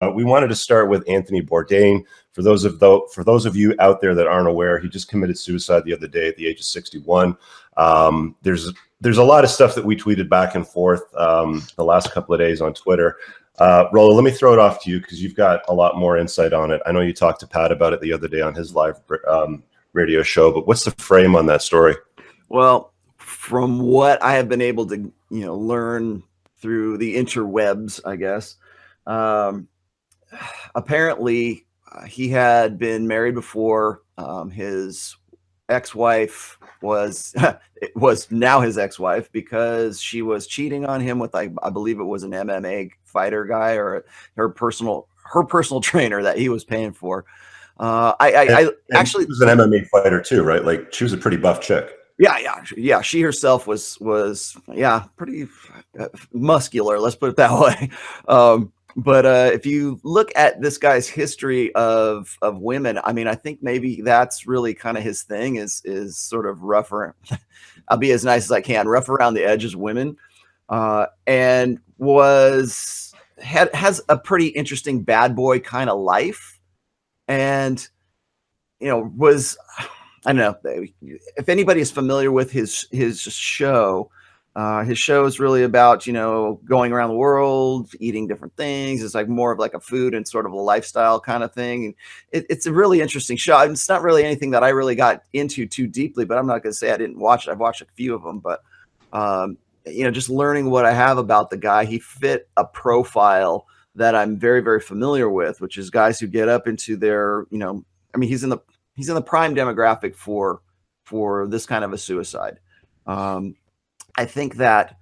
We wanted to start with Anthony Bourdain. For those of you out there that aren't aware, he just committed suicide the other day at the age of 61. There's a lot of stuff that we tweeted back and forth the last couple of days on Twitter. Rollo, let me throw it off to you because you've got a lot more insight on it. I know you talked to Pat about it the other day on his live radio show, but what's the frame on that story? Well, from what I have been able to, learn through the interwebs, I guess, apparently he had been married before. His ex-wife was now his ex-wife because she was cheating on him with, I believe it was an MMA fighter guy or her personal trainer that he was paying for. I actually she was an MMA fighter too, right? Like she was a pretty buff chick. Yeah. She herself was pretty muscular. Let's put it that way. But if you look at this guy's history of women, I mean, I think maybe that's really kind of his thing is sort of rougher. I'll be as nice as I can, rough around the edges women, and has a pretty interesting bad boy kind of life, and I don't know if anybody is familiar with his show. His show is really about, going around the world, eating different things. It's like more of like a food and sort of a lifestyle kind of thing. And it's a really interesting show. It's not really anything that I really got into too deeply, but I'm not going to say I didn't watch it. I've watched a few of them, but, just learning what I have about the guy, he fit a profile that I'm very, very familiar with, which is guys who get up into their, he's in the prime demographic for this kind of a suicide. I think that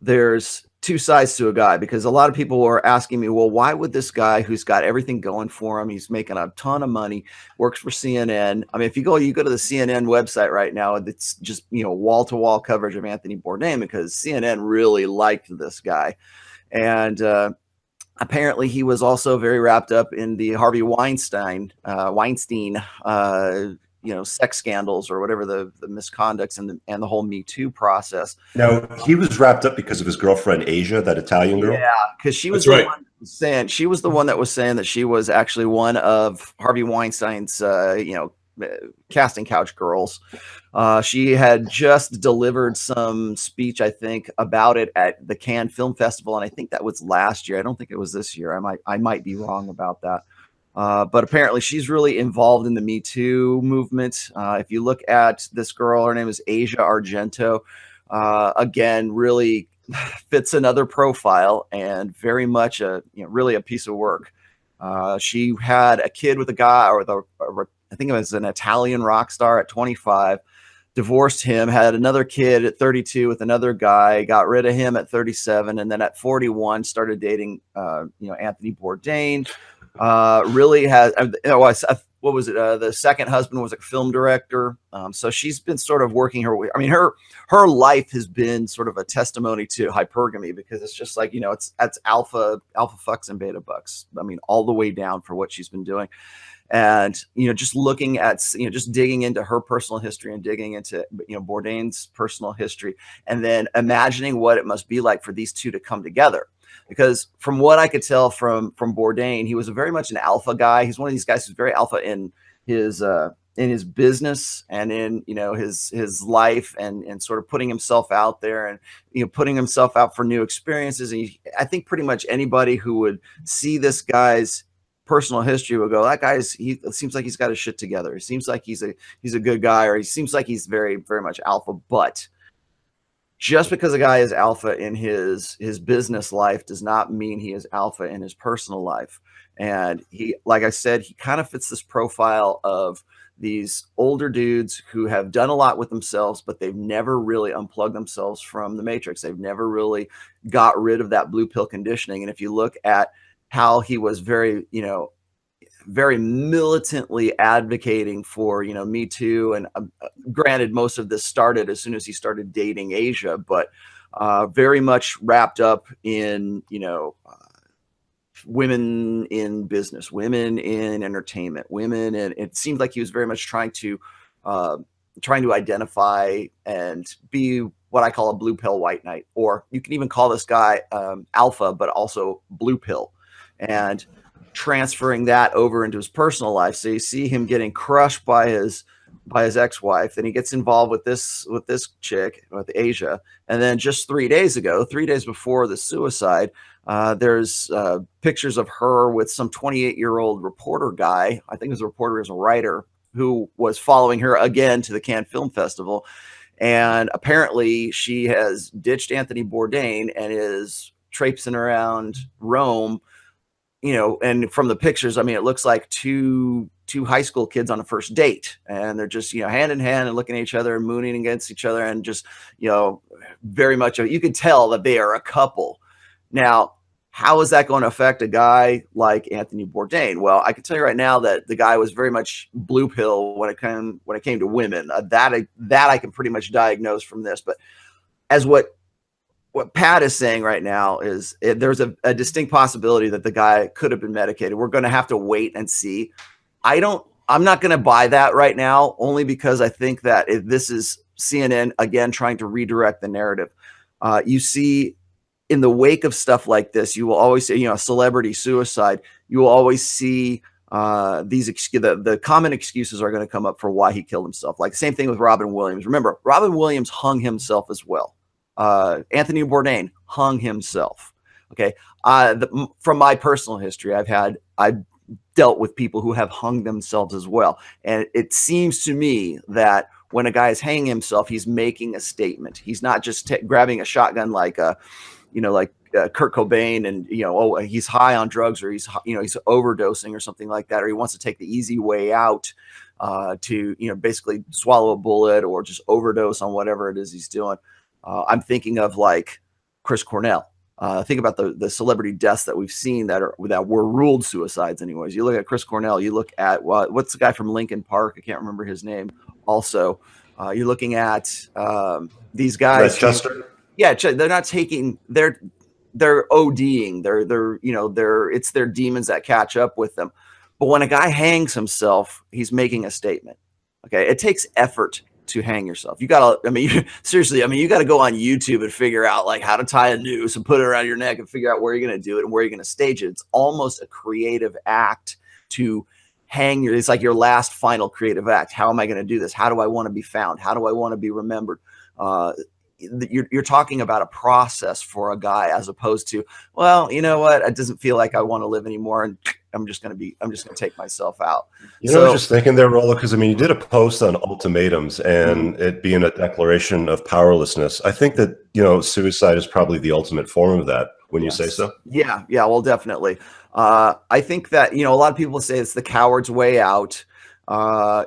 there's two sides to a guy because a lot of people are asking me, well, why would this guy who's got everything going for him, he's making a ton of money, works for CNN. I mean, if you go to the CNN website right now, it's just, wall-to-wall coverage of Anthony Bourdain because CNN really liked this guy. And apparently he was also very wrapped up in the Harvey Weinstein, sex scandals or whatever the misconducts and the whole Me Too process. No, he was wrapped up because of his girlfriend Asia, that Italian girl. Yeah, because she was the one that was saying that she was actually one of Harvey Weinstein's casting couch girls. She had just delivered some speech, I think, about it at the Cannes Film Festival, and I think that was last year. I don't think it was this year. I might be wrong about that. But apparently she's really involved in the Me Too movement. If you look at this girl, her name is Asia Argento. Again, really fits another profile and very much really a piece of work. She had a kid with a guy, I think it was an Italian rock star at 25. Divorced him, had another kid at 32 with another guy, got rid of him at 37, and then at 41 started dating Anthony Bourdain. Really has what was it? The second husband was a film director. So she's been sort of working her way. I mean, her life has been sort of a testimony to hypergamy because it's just like, it's alpha fucks and beta bucks. I mean, all the way down for what she's been doing. And, just looking at, just digging into her personal history and digging into, Bourdain's personal history, and then imagining what it must be like for these two to come together. Because from what I could tell from Bourdain, he was very much an alpha guy. He's one of these guys who's very alpha in his business and in his life and sort of putting himself out there and putting himself out for new experiences. And I think pretty much anybody who would see this guy's personal history would go, that he seems like he's got his shit together. He seems like he's a good guy, or he seems like he's very, very much alpha. But just because a guy is alpha in his business life does not mean he is alpha in his personal life. And he, like I said, he kind of fits this profile of these older dudes who have done a lot with themselves, but they've never really unplugged themselves from the matrix. They've never really got rid of that blue pill conditioning. And if you look at how he was very militantly advocating for, Me Too. And granted, most of this started as soon as he started dating Asia, but very much wrapped up in, women in business, women in entertainment, women. And it seemed like he was very much trying to identify and be what I call a blue pill white knight, or you can even call this guy alpha, but also blue pill. And transferring that over into his personal life. So you see him getting crushed by his ex-wife, then he gets involved with this chick, with Asia, and then just 3 days ago, 3 days before the suicide, there's pictures of her with some 28-year-old reporter guy. I think it was a reporter, as a writer, who was following her again to the Cannes Film Festival. And apparently she has ditched Anthony Bourdain and is traipsing around Rome, and from the pictures, I mean, it looks like two high school kids on a first date, and they're just, hand in hand and looking at each other and mooning against each other, and just, very much, you could tell that they are a couple. Now, how is that going to affect a guy like Anthony Bourdain? Well, I can tell you right now that the guy was very much blue pill when it came to women. That I can pretty much diagnose from this. But as what Pat is saying right now is there's a distinct possibility that the guy could have been medicated. We're going to have to wait and see. I'm not going to buy that right now, only because I think that this is CNN again trying to redirect the narrative. You see, in the wake of stuff like this, you will always say, celebrity suicide. You will always see the common excuses are going to come up for why he killed himself. Like the same thing with Robin Williams. Remember, Robin Williams hung himself as well. Anthony Bourdain hung himself. Okay. From my personal history, I've dealt with people who have hung themselves as well. And it seems to me that when a guy is hanging himself, he's making a statement. He's not just grabbing a shotgun like Kurt Cobain and, he's high on drugs, or he's overdosing or something like that, or he wants to take the easy way out to, basically swallow a bullet or just overdose on whatever it is he's doing. I'm thinking of like Chris Cornell. Think about the celebrity deaths that we've seen that were ruled suicides anyways. You look at Chris Cornell, you look at what's the guy from Linkin Park? I can't remember his name. Also, you're looking at these guys. Chester. Yeah, they're not taking. They're ODing. It's their demons that catch up with them. But when a guy hangs himself, he's making a statement. Okay, it takes effort to hang yourself. You gotta, seriously, you gotta go on YouTube and figure out like how to tie a noose and put it around your neck and figure out where you're gonna do it and where you're gonna stage it. It's almost a creative act to hang it's like your last final creative act. How am I gonna do this? How do I want to be found? How do I want to be remembered? You're talking about a process for a guy, as opposed to, well, you know what? It doesn't feel like I want to live anymore, and I'm just going to take myself out. I was just thinking there, Rollo, because you did a post on ultimatums and it being a declaration of powerlessness. I think that, suicide is probably the ultimate form of that. Wouldn't you say so? Yeah. Well, definitely. I think that, a lot of people say it's the coward's way out. From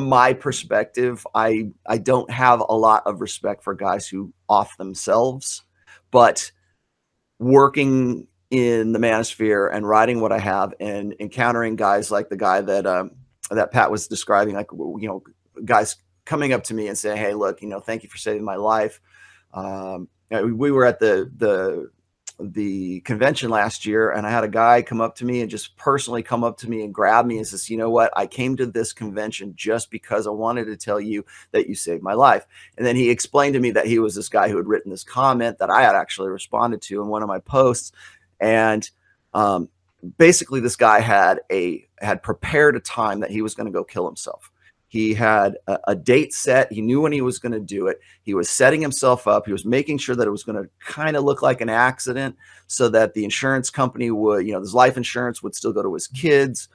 my perspective, I don't have a lot of respect for guys who off themselves, but working in the manosphere and writing what I have and encountering guys like the guy that Pat was describing, like, guys coming up to me and saying, hey, look, thank you for saving my life. We were at the convention last year, and I had a guy come up to me and just personally come up to me and grab me and says, you know what, I came to this convention just because I wanted to tell you that you saved my life. And then he explained to me that he was this guy who had written this comment that I had actually responded to in one of my posts. And basically this guy had prepared a time that he was going to go kill himself. He had a date set. He knew when he was going to do it. He was setting himself up. He was making sure that it was going to kind of look like an accident, so that the insurance company would, his life insurance would still go to his kids.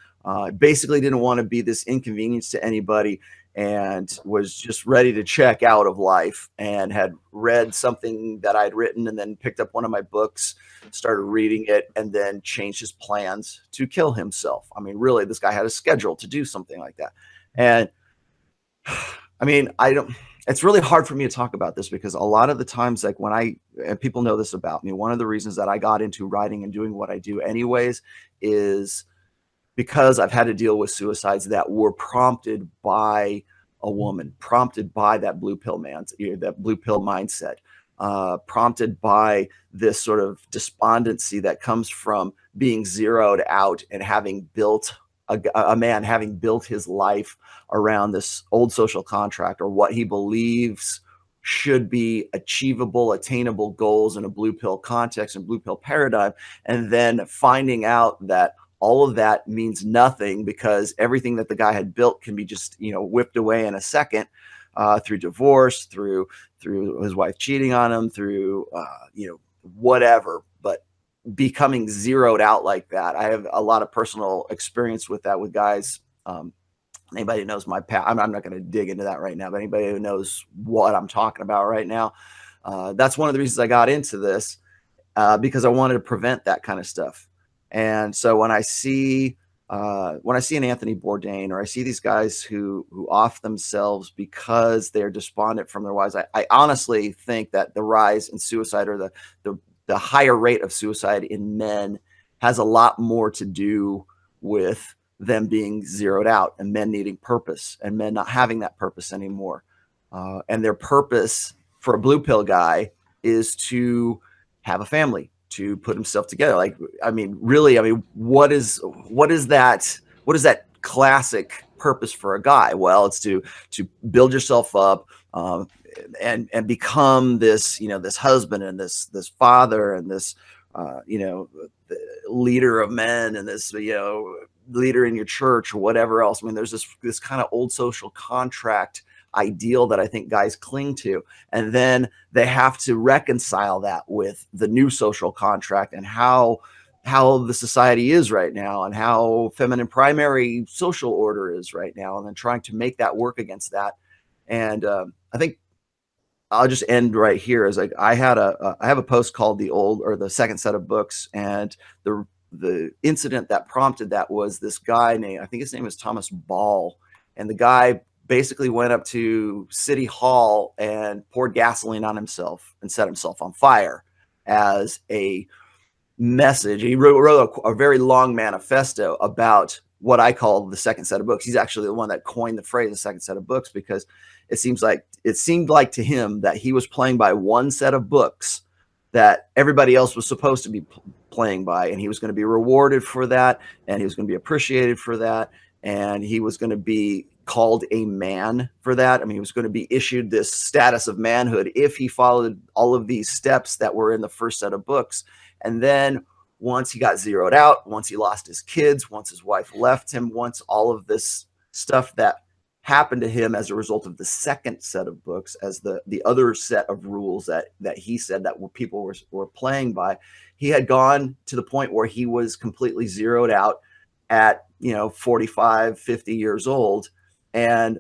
Basically didn't want to be this inconvenience to anybody, and was just ready to check out of life, and had read something that I'd written, and then picked up one of my books, started reading it, and then changed his plans to kill himself. Really, this guy had a schedule to do something like that. And it's really hard for me to talk about this, because a lot of the times, like and people know this about me, one of the reasons that I got into writing and doing what I do anyways is because I've had to deal with suicides that were prompted by a woman, prompted by that blue pill mindset, prompted by this sort of despondency that comes from being zeroed out and having built a man having built his life around this old social contract, or what he believes should be achievable, attainable goals in a blue pill context and blue pill paradigm, and then finding out that all of that means nothing because everything that the guy had built can be just, you know, whipped away in a second, through divorce, through his wife cheating on him, through you know, whatever. But becoming zeroed out like that, I have a lot of personal experience with that with guys. Anybody who knows my past, I'm not going to dig into that right now, but anybody who knows what I'm talking about right now, that's one of the reasons I got into this, because I wanted to prevent that kind of stuff. And so when I see an Anthony Bourdain, or I see these guys who off themselves because they're despondent from their wives, I honestly think that the rise in suicide, or the higher rate of suicide in men, has a lot more to do with them being zeroed out and men needing purpose and men not having that purpose anymore. And their purpose for a blue pill guy is to have a family, to put himself together. Like, I mean, really, I mean, what is that classic purpose for a guy? Well, it's to build yourself up, and become this, you know, this husband and this father and this, you know, leader of men, and this, you know, leader in your church or whatever else. I mean, there's this kind of old social contract ideal that I think guys cling to, and then they have to reconcile that with the new social contract and how the society is right now, and how feminine primary social order is right now, and then trying to make that work against that. And I think I'll just end right here. Is like, I have a post called the second set of books, and the incident that prompted that was this guy named, I think his name is Thomas Ball, and the guy basically went up to City Hall and poured gasoline on himself and set himself on fire as a message. He wrote a very long manifesto about what I call the second set of books. He's actually the one that coined the phrase the second set of books, because it seemed like to him that he was playing by one set of books that everybody else was supposed to be playing by, and he was going to be rewarded for that, and he was going to be appreciated for that, and he was going to be called a man for that. I mean, he was going to be issued this status of manhood if he followed all of these steps that were in the first set of books. And then once he got zeroed out, once he lost his kids, once his wife left him, once all of this stuff that happened to him as a result of the second set of books, as the other set of rules that he said that people were playing by, he had gone to the point where he was completely zeroed out at, you know, 45, 50 years old. And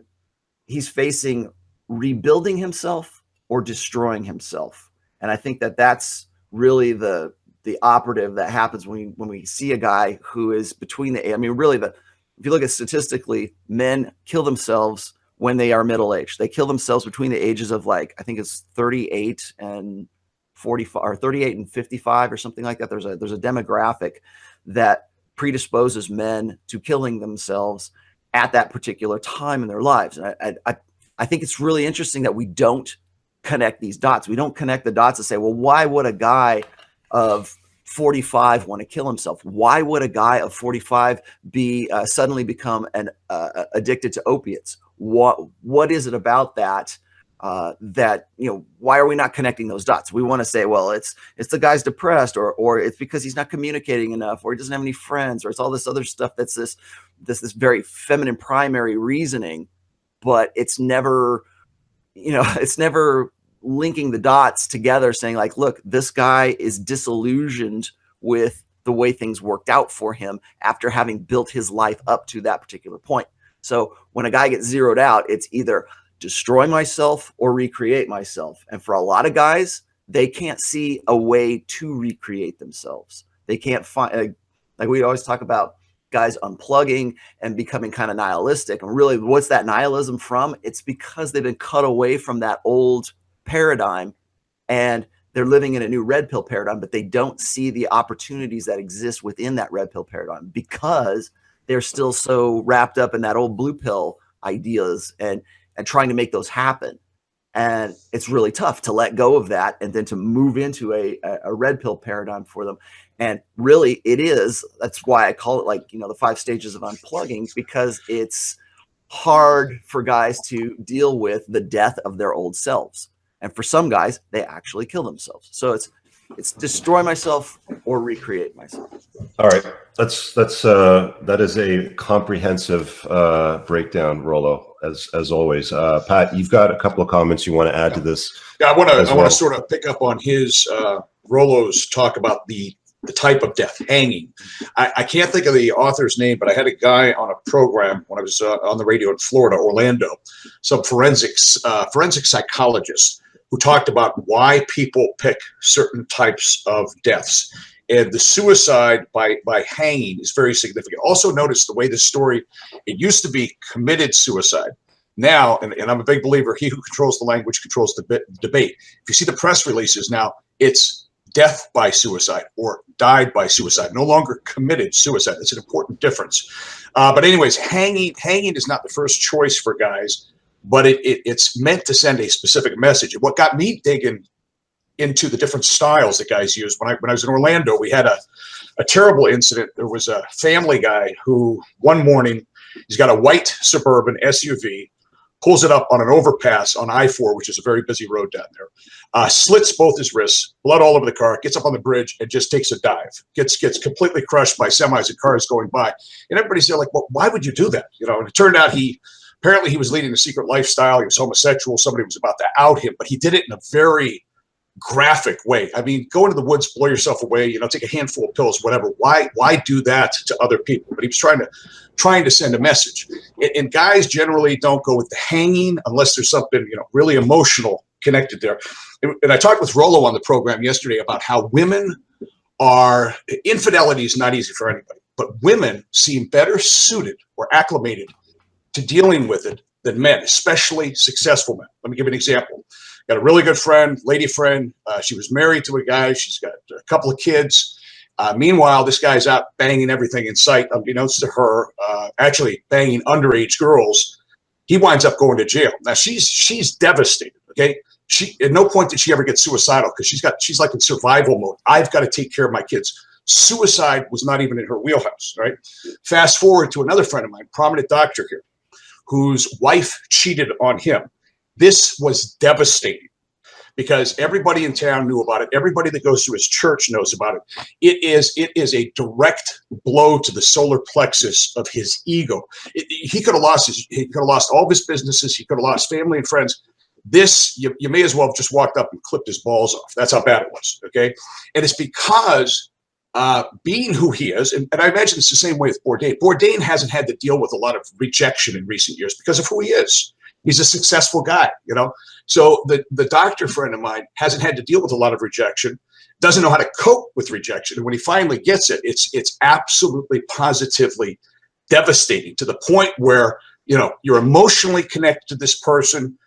he's facing rebuilding himself or destroying himself. And I think that that's really the operative that happens when we see a guy who is between the, I mean, really, if you look at statistically, men kill themselves when they are middle-aged. They kill themselves between the ages of, like, I think it's 38 and 45, or 38 and 55 or something like that. There's a demographic that predisposes men to killing themselves at that particular time in their lives. And I think it's really interesting that we don't connect these dots. We don't connect the dots and say, well, why would a guy of 45 want to kill himself? Why would a guy of 45 be suddenly become addicted to opiates? What is it about that that, you know, why are we not connecting those dots? We want to say, well, it's the guy's depressed, or it's because he's not communicating enough, or he doesn't have any friends, or it's all this other stuff that's this very feminine primary reasoning, but it's never, you know, it's never linking the dots together, saying, like, look, this guy is disillusioned with the way things worked out for him after having built his life up to that particular point. So when a guy gets zeroed out, it's either destroy myself or recreate myself. And for a lot of guys, they can't see a way to recreate themselves. They can't find, like we always talk about guys unplugging and becoming kind of nihilistic. And really, what's that nihilism from? It's because they've been cut away from that old paradigm and they're living in a new red pill paradigm, but they don't see the opportunities that exist within that red pill paradigm because they're still so wrapped up in that old blue pill ideas and trying to make those happen. And it's really tough to let go of that and then to move into a red pill paradigm for them. And really that's why I call it, like, you know, the 5 stages of unplugging, because it's hard for guys to deal with the death of their old selves. And for some guys, they actually kill themselves. So it's destroy myself or recreate myself. All right, that is a comprehensive breakdown, Rollo, as always. Pat, you've got a couple of comments you want to add to this. Yeah, I want to sort of pick up on his Rollo's talk about the type of death, hanging. I can't think of the author's name, but I had a guy on a program when I was on the radio in Florida, Orlando, some forensic psychologist who talked about why people pick certain types of deaths. And the suicide by hanging is very significant. Also notice the way the story, it used to be committed suicide. Now, and I'm a big believer, he who controls the language controls the debate. If you see the press releases now, it's death by suicide or died by suicide, no longer committed suicide. That's an important difference. But anyways, hanging is not the first choice for guys, but it's meant to send a specific message. And what got me digging into the different styles that guys use, when I was in Orlando, we had a terrible incident. There was a family guy who one morning, he's got a white Suburban SUV, pulls it up on an overpass on I-4, which is a very busy road down there, slits both his wrists, blood all over the car, gets up on the bridge and just takes a dive, gets completely crushed by semis and cars going by. And everybody's there like, well, why would you do that? You know, and it turned out apparently he was leading a secret lifestyle. He was homosexual. Somebody was about to out him, but he did it in a very graphic way. I mean, go into the woods, blow yourself away, you know, take a handful of pills, whatever. Why do that to other people? But he was trying to send a message. And guys generally don't go with the hanging unless there's something, you know, really emotional connected there. And I talked with Rollo on the program yesterday about how infidelity is not easy for anybody, but women seem better suited or acclimated to dealing with it than men, especially successful men. Let me give you an example. Got a really good friend, lady friend. She was married to a guy. She's got a couple of kids. Meanwhile, this guy's out banging everything in sight, unbeknownst to her, actually banging underage girls. He winds up going to jail. Now she's devastated. Okay, at no point did she ever get suicidal because she's like in survival mode. I've got to take care of my kids. Suicide was not even in her wheelhouse. Right. Fast forward to another friend of mine, prominent doctor here, whose wife cheated on him. This was devastating because everybody in town knew about it. Everybody that goes to his church knows about it. It is a direct blow to the solar plexus of his ego. He could have lost all of his businesses. He could have lost family and friends. This, you may as well have just walked up and clipped his balls off. That's how bad it was. Okay. And it's because being who he is, and I imagine it's the same way with Bourdain. Bourdain hasn't had to deal with a lot of rejection in recent years because of who he is. He's a successful guy, you know. So the doctor friend of mine hasn't had to deal with a lot of rejection, doesn't know how to cope with rejection. And when he finally gets it, it's absolutely positively devastating to the point where, you know, you're emotionally connected to this person.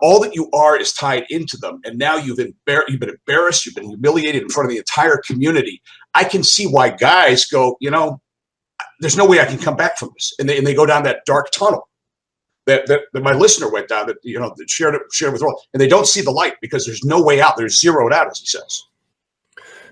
All that you are is tied into them. And now you've been embarrassed, you've been humiliated in front of the entire community. I can see why guys go, you know, there's no way I can come back from this. And they go down that dark tunnel that my listener went down, that, you know, that shared with Roll, and they don't see the light because there's no way out. They're zeroed out, as he says.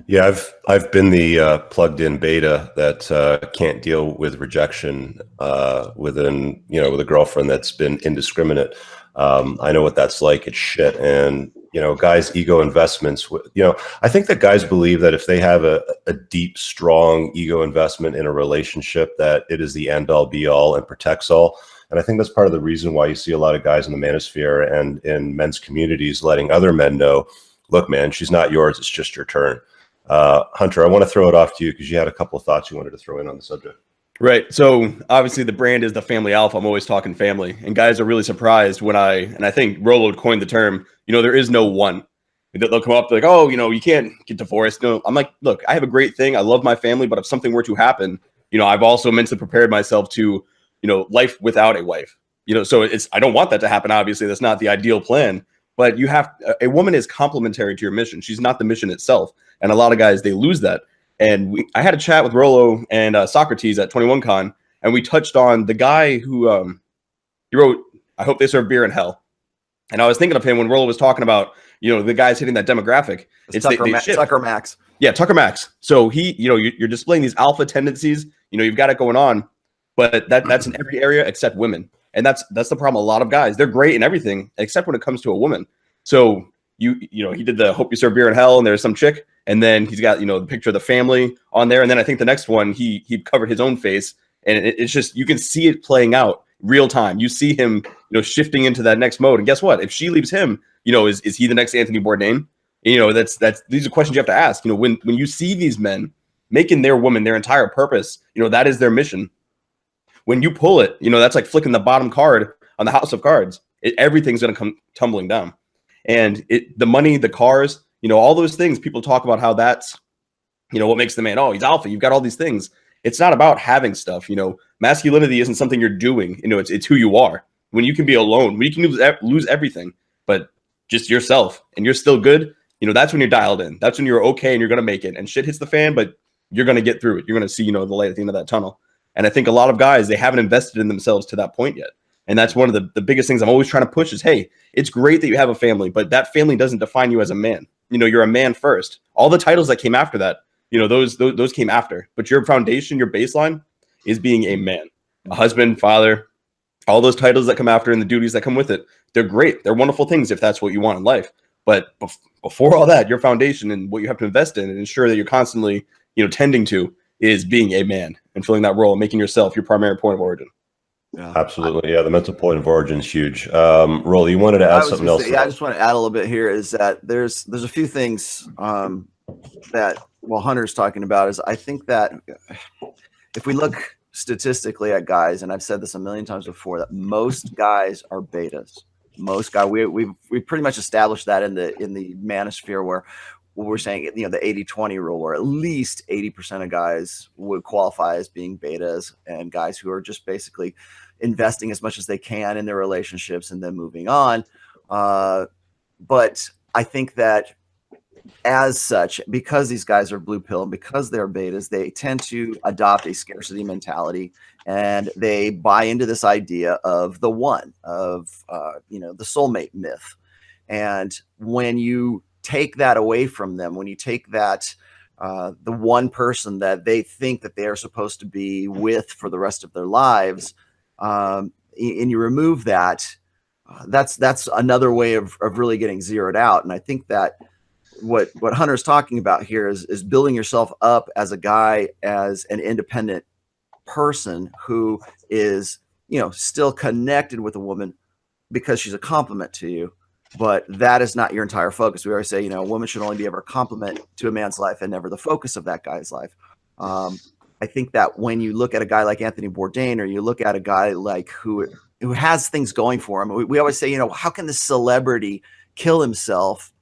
Yeah, I've been the plugged in beta that can't deal with rejection with a girlfriend that's been indiscriminate. I know what that's like. It's shit. And, you know, guys' ego investments, you know, I think that guys believe that if they have a deep, strong ego investment in a relationship, that it is the end all be all and protects all. And I think that's part of the reason why you see a lot of guys in the manosphere and in men's communities letting other men know, look, man, she's not yours. It's just your turn. Hunter, I want to throw it off to you because you had a couple of thoughts you wanted to throw in on the subject. Right. So obviously the brand is the family alpha. I'm always talking family, and guys are really surprised when I think Rollo coined the term, you know, there is no one. They'll come up like, oh, you know, you can't get divorced. No, I'm like, look, I have a great thing. I love my family, but if something were to happen, you know, I've also mentally prepared myself to, you know, life without a wife, you know, so I don't want that to happen. Obviously that's not the ideal plan, but a woman is complementary to your mission. She's not the mission itself. And a lot of guys, they lose that. And I had a chat with Rollo and Socrates at 21Con, and we touched on the guy who he wrote, I hope they serve beer in hell. And I was thinking of him when Rollo was talking about, you know, the guys hitting that demographic. It's Tucker Max. Yeah, Tucker Max. So he, you know, you're displaying these alpha tendencies. You know, you've got it going on, but that's in every area except women. And that's the problem. A lot of guys, they're great in everything except when it comes to a woman. So you know, he did the Hope You Serve Beer in Hell, and there's some chick, and then he's got, you know, the picture of the family on there, and then I think the next one he covered his own face, and it's just, you can see it playing out real time. You see him, you know, shifting into that next mode, and guess what? If she leaves him, you know, is he the next Anthony Bourdain? You know, that's these are questions you have to ask. You know, when you see these men making their woman their entire purpose, you know, that is their mission. When you pull it, you know, that's like flicking the bottom card on the house of cards. Everything's going to come tumbling down. And the money, the cars, you know, all those things, people talk about how that's, you know, what makes the man, oh, he's alpha. You've got all these things. It's not about having stuff. You know, masculinity isn't something you're doing. You know, it's who you are. When you can be alone, when you can lose everything, but just yourself, and you're still good, you know, that's when you're dialed in. That's when you're okay and you're going to make it. And shit hits the fan, but you're going to get through it. You're going to see, you know, the light at the end of that tunnel. And I think a lot of guys, they haven't invested in themselves to that point yet. And that's one of the biggest things I'm always trying to push is, hey, it's great that you have a family, but that family doesn't define you as a man. You know, you're a man first. All the titles that came after that, you know, those came after. But your foundation, your baseline is being a man, a husband, father, all those titles that come after and the duties that come with it. They're great. They're wonderful things if that's what you want in life. But before all that, your foundation and what you have to invest in and ensure that you're constantly, you know, tending to is being a man and filling that role and making yourself your primary point of origin. Yeah, absolutely. Yeah, the mental point of origin is huge. Rolly, you wanted to add something else? Yeah, I just want to add a little bit here. Is that there's a few things that Hunter's talking about. Is I think that if we look statistically at guys, and I've said this a million times before, that most guys are betas. Most guys, we pretty much established that in the manosphere where we're saying, you know, the 80-20 rule, where at least 80% of guys would qualify as being betas, and guys who are just basically investing as much as they can in their relationships and then moving on. But I think that as such, because these guys are blue pill and because they're betas, they tend to adopt a scarcity mentality, and they buy into this idea of the one, of you know, the soulmate myth. And when you take that away from them, when you take that the one person that they think that they are supposed to be with for the rest of their lives, and you remove that, that's another way of really getting zeroed out. And I think that what Hunter's talking about here is building yourself up as a guy, as an independent person who is, you know, still connected with a woman because she's a compliment to you. But that is not your entire focus. We always say, you know, a woman should only be ever a compliment to a man's life and never the focus of that guy's life. I think that when you look at a guy like Anthony Bourdain, or you look at a guy like who has things going for him, we always say, you know, how can this celebrity kill himself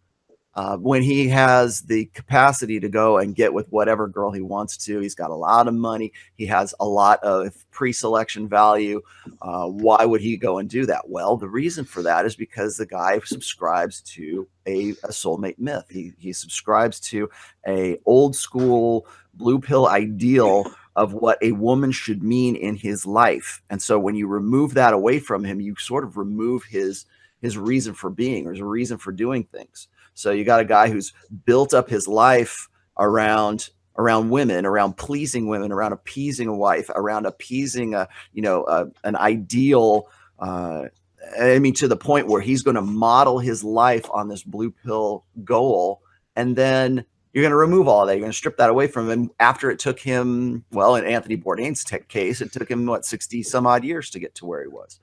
when he has the capacity to go and get with whatever girl he wants to? He's got a lot of money. He has a lot of pre-selection value. Why would he go and do that? Well, the reason for that is because the guy subscribes to a soulmate myth. He subscribes to a old school blue pill ideal of what a woman should mean in his life. And so when you remove that away from him, you sort of remove his reason for being, or his reason for doing things. So you got a guy who's built up his life around women, around pleasing women, around appeasing a wife, around appeasing an ideal. I mean, to the point where he's going to model his life on this blue pill goal, and then you're going to remove all of that. You're going to strip that away from him. After it took him, well, in Anthony Bourdain's case, it took him 60 some odd years to get to where he was.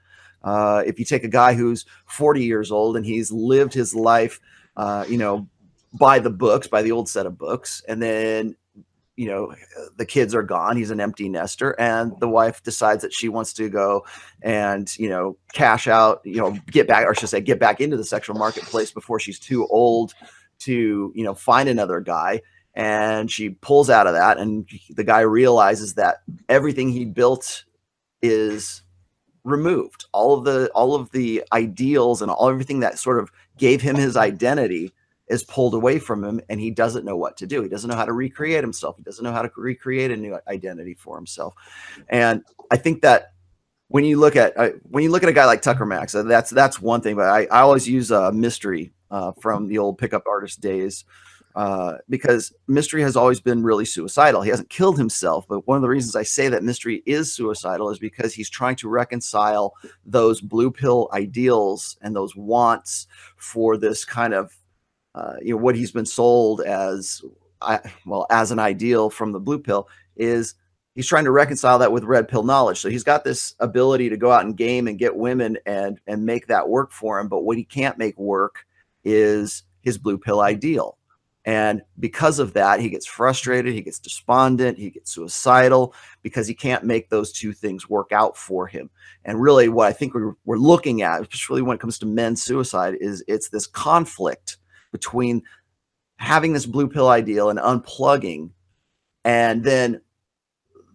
If you take a guy who's 40 years old and he's lived his life, by the books, by the old set of books, and then, you know, the kids are gone, he's an empty nester, and the wife decides that she wants to go and, you know, cash out, you know, get back into the sexual marketplace before she's too old to, you know, find another guy. And she pulls out of that, and the guy realizes that everything he built is removed. All of the ideals and everything that sort of gave him his identity is pulled away from him, and he doesn't know what to do. He doesn't know how to recreate himself. He doesn't know how to recreate a new identity for himself. And I think that when you look at a guy like Tucker Max, that's one thing. But I always use Mystery from the old pickup artist days, because Mystery has always been really suicidal. He hasn't killed himself, but one of the reasons I say that Mystery is suicidal is because he's trying to reconcile those blue pill ideals and those wants for this kind of what he's been sold as, as an ideal from the blue pill is he's trying to reconcile that with red pill knowledge. So he's got this ability to go out and game and get women and make that work for him. But what he can't make work is his blue pill ideal. And because of that, he gets frustrated, he gets despondent, he gets suicidal because he can't make those two things work out for him. And really what I think we're looking at, especially when it comes to men's suicide, is it's this conflict between having this blue pill ideal and unplugging, and then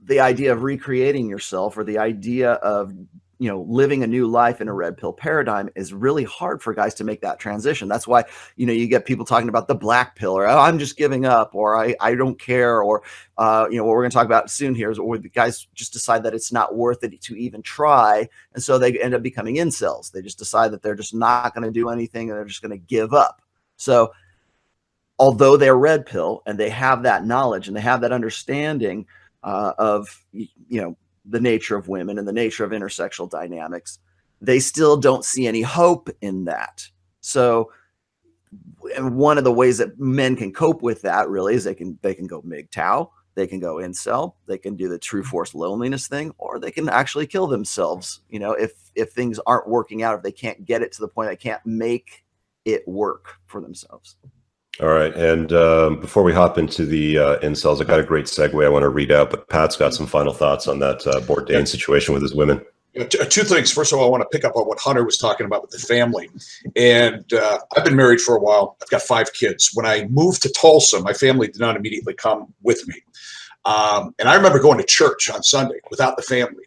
the idea of recreating yourself, or the idea of, living a new life in a red pill paradigm, is really hard for guys to make that transition. That's why, you get people talking about the black pill, or, oh, I'm just giving up, or I don't care, or, what we're going to talk about soon here is where the guys just decide that it's not worth it to even try. And so they end up becoming incels. They just decide that they're just not going to do anything and they're just going to give up. So although they're red pill and they have that knowledge and they have that understanding of, the nature of women and the nature of intersexual dynamics, they still don't see any hope in that. So, and one of the ways that men can cope with that really is they can go MGTOW, they can go incel, they can do the true force loneliness thing, or they can actually kill themselves. If things aren't working out, if they can't get it to the point they can't make it work for themselves. All right. And before we hop into the incels, I got a great segue I want to read out, but Pat's got some final thoughts on that Bourdain situation with his women. Two things. First of all, I want to pick up on what Hunter was talking about with the family. And I've been married for a while. I've got 5 kids. When I moved to Tulsa, my family did not immediately come with me. And I remember going to church on Sunday without the family.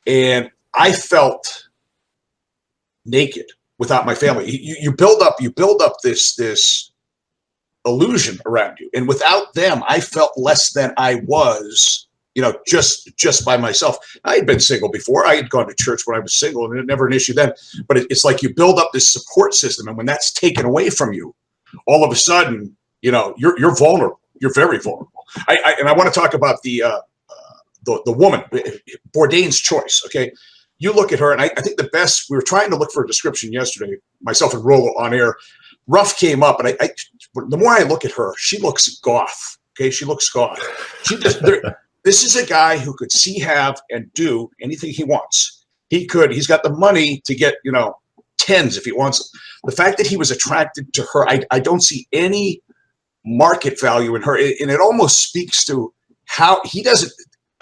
And I felt naked without my family. You build up this illusion around you, and without them I felt less than I was, just by myself. I had been single before. I had gone to church when I was single, and it was never an issue then, but it's like you build up this support system, and when that's taken away from you, all of a sudden, you're vulnerable. You're very vulnerable. And I want to talk about the woman, Bourdain's choice. Okay, you look at her, and I think the best, we were trying to look for a description yesterday, myself and Rollo on air. Ruff came up, and the more I look at her, she looks goth. Okay, she looks goth. This is a guy who could see, have, and do anything he wants. He's got the money to get, 10s if he wants. The fact that he was attracted to her, I don't see any market value in her. And it almost speaks to how he doesn't,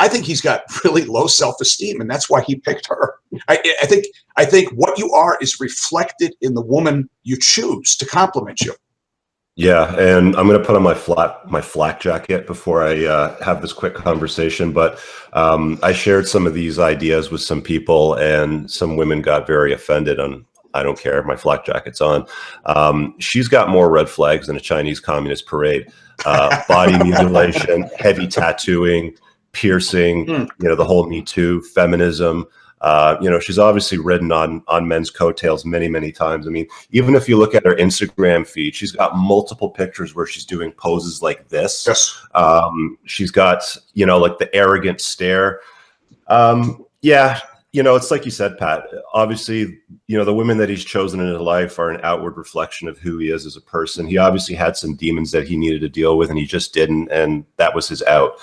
I think he's got really low self-esteem, and that's why he picked her. I think what you are is reflected in the woman you choose to complement you. Yeah, and I'm going to put on my flak jacket before I have this quick conversation. But I shared some of these ideas with some people, and some women got very offended. And I don't care, my flak jacket's on. She's got more red flags than a Chinese Communist parade. Body mutilation, heavy tattooing, piercing, the whole Me Too, feminism. She's obviously ridden on men's coattails many, many times. I mean, even if you look at her Instagram feed, she's got multiple pictures where she's doing poses like this. Yes. She's got, like the arrogant stare. It's like you said, Pat, obviously, the women that he's chosen in his life are an outward reflection of who he is as a person. He obviously had some demons that he needed to deal with, and he just didn't. And that was his out.